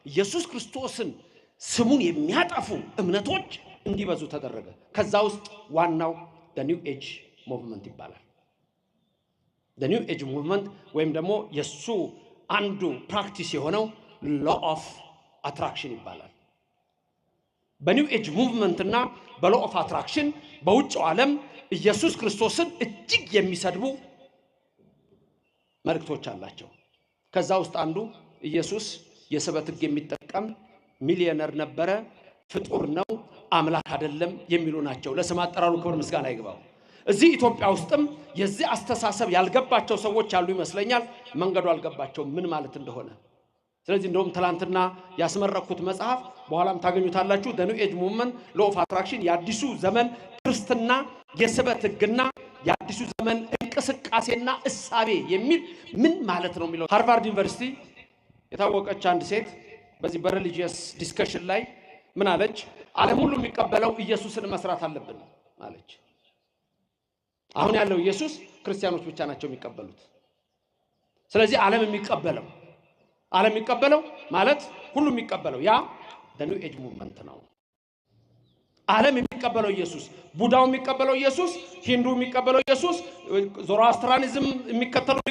ኢየሱስ ክርስቶስን ስሙን የሚያጠፉ እምነቶች እንዲበዙ ተደረገ። ከዛ ውስጥ ዋናው the new age movement ይባላል። the new age movement ወይም ደግሞ የሱ አንዱ ፕራክቲስ የሆነው law of attraction ይባላል። በኒው ኤጅ ሙቭመንት እና በlaw of attraction በውጭው ዓለም ኢየሱስ ክርስቶስን እጅግ የሚሰድቡ መልእክቶች አላቸው። ከዛ ውስጥ አንዱ ኢየሱስ የስበት ሕግ የሚጠቀም ሚሊዮነር ነበረ፣ ፍጡር ነው፣ አምላክ አይደለም የሚሉ ናቸው። ለስም አጠራሩ ክብር ምስጋና ይግባው። እዚህ ኢትዮጵያ ውስጥም የዚህ አስተሳሰብ ያልገባቸው ሰዎች አሉ ይመስለኛል። መንገዱ አልገባቸው ምን ማለት እንደሆነ። ስለዚህ እንደውም ትላንትና ያስመረኩት መጽሐፍ በኋላም ታገኙታላችሁ። the new age movement law of attraction የአዲሱ ዘመን ክርስትና የስበት ሕግና የአዲሱ ዘመን እንቅስቃሴና እሳቤ የሚል ምን ማለት ነው የሚለው ሃርቫርድ ዩኒቨርሲቲ የታወቀች አንድ ሴት በዚህ በሪሊጂየስ ዲስከሽን ላይ ምን አለች? ዓለም ሁሉ የሚቀበለው ኢየሱስን መስራት አለብን አለች። አሁን ያለው ኢየሱስ ክርስቲያኖች ብቻ ናቸው የሚቀበሉት። ስለዚህ ዓለም የሚቀበለው ማለት ሁሉ የሚቀበለው ያ the new age movement ነው። ዓለም የሚቀበለው ኢየሱስ፣ ቡዳው የሚቀበለው ኢየሱስ፣ ሂንዱ የሚቀበለው ኢየሱስ፣ ዞሮአስትራኒዝም የሚከተሉት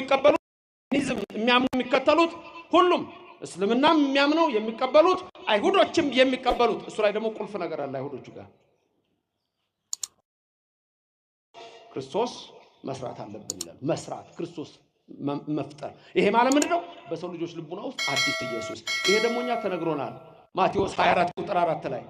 የሚከተሉት ሁሉም እስልምናም የሚያምነው የሚቀበሉት አይሁዶችም የሚቀበሉት እሱ ላይ ደግሞ ቁልፍ ነገር አለ። አይሁዶቹ ጋር ክርስቶስ መስራት አለብን ይላል። መስራት ክርስቶስ መፍጠር ይሄ ማለት ምንድነው? በሰው ልጆች ልቡና ውስጥ አዲስ ኢየሱስ። ይሄ ደግሞ እኛ ተነግሮናል። ማቴዎስ 24 ቁጥር 4 ላይ